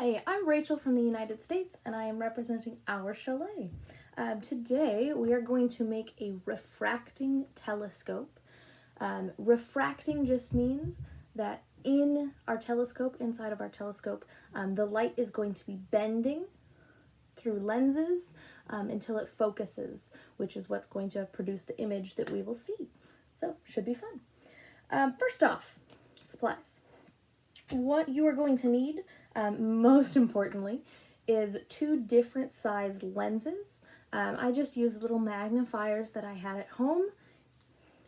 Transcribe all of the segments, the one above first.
Hi, I'm Rachel from the United States, and I am representing our Chalet. Today, we are going to make a refracting telescope. Refracting just means that in our telescope, inside of our telescope, the light is going to be bending through lenses until it focuses, which is what's going to produce the image that we will see. So, should be fun. First off, supplies. What you are going to need, most importantly, is 2 different size lenses. I just used little magnifiers that I had at home.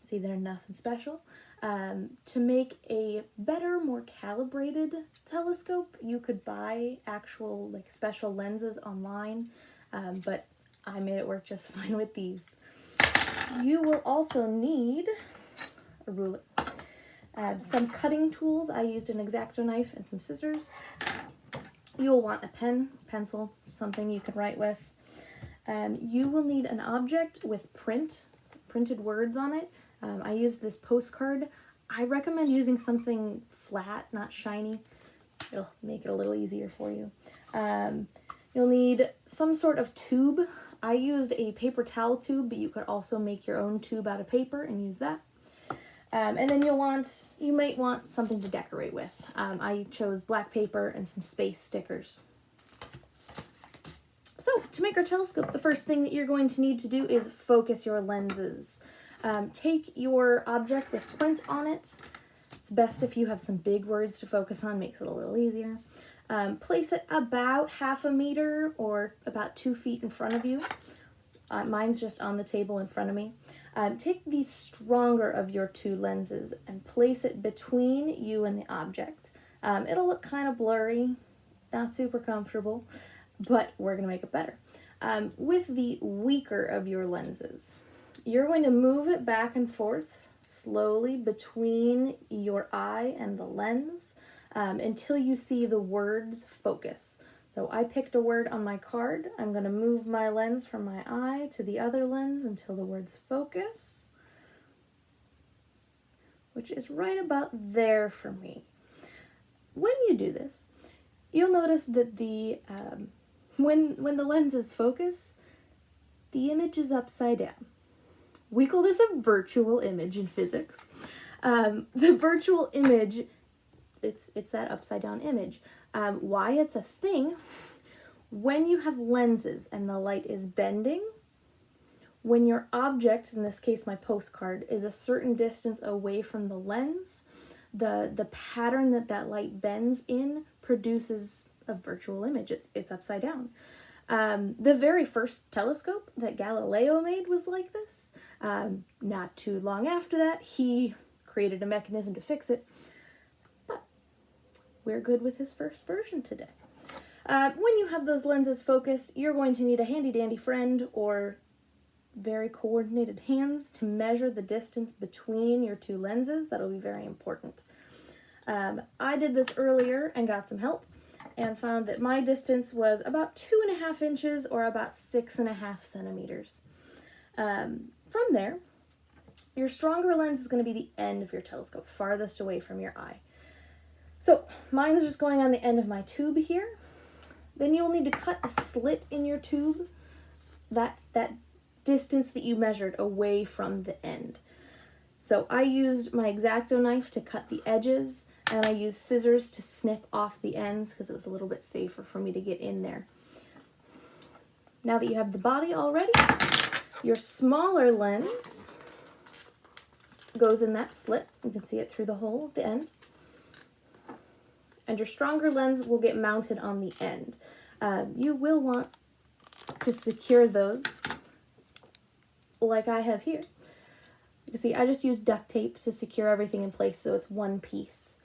See, they're nothing special. To make a better, more calibrated telescope, you could buy actual special lenses online, but I made it work just fine with these. You will also need a ruler. Some cutting tools. I used an X-Acto knife and some scissors. You'll want a pen, pencil, something you can write with. You will need an object with printed words on it. I used this postcard. I recommend using something flat, not shiny. It'll make it a little easier for you. You'll need some sort of tube. I used a paper towel tube, but you could also make your own tube out of paper and use that. And then you might want something to decorate with. I chose black paper and some space stickers. So, to make our telescope, the first thing that you're going to need to do is focus your lenses. Take your object with print on it. It's best if you have some big words to focus on, makes it a little easier. Place it about 1/2 meter or about 2 feet in front of you. Mine's just on the table in front of me. Take the stronger of your 2 lenses and place it between you and the object. It'll look kind of blurry, not super comfortable, but we're going to make it better. With the weaker of your lenses, you're going to move it back and forth slowly between your eye and the lens until you see the words focus. So I picked a word on my card. I'm going to move my lens from my eye to the other lens until the words focus, which is right about there for me. When you do this, you'll notice that when the lenses focus, the image is upside down. We call this a virtual image in physics. The virtual image, it's that upside down image. Why it's a thing, when you have lenses and the light is bending, when your object, in this case my postcard, is a certain distance away from the lens, the pattern that light bends in produces a virtual image. It's upside down. The very first telescope that Galileo made was like this. Not too long after that, he created a mechanism to fix it. We're good with his first version today. When you have those lenses focused, you're going to need a handy-dandy friend or very coordinated hands to measure the distance between your 2 lenses. That'll be very important. I did this earlier and got some help and found that my distance was about 2.5 inches or about 6.5 centimeters. From there, your stronger lens is going to be the end of your telescope, farthest away from your eye. So mine's just going on the end of my tube here. Then you'll need to cut a slit in your tube, that distance that you measured away from the end. So I used my X-Acto knife to cut the edges, and I used scissors to snip off the ends because it was a little bit safer for me to get in there. Now that you have the body already, your smaller lens goes in that slit. You can see it through the hole at the end. And your stronger lens will get mounted on the end. You will want to secure those like I have here. You can see I just used duct tape to secure everything in place so it's one piece.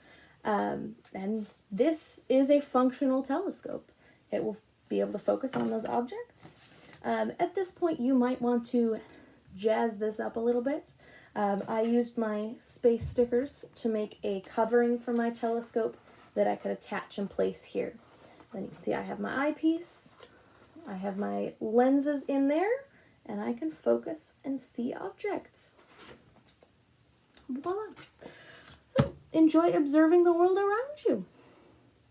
And this is a functional telescope. It will be able to focus on those objects. At this point, you might want to jazz this up a little bit. I used my space stickers to make a covering for my telescope that I could attach in place here. Then you can see I have my eyepiece, I have my lenses in there, and I can focus and see objects. Voila! So, enjoy observing the world around you.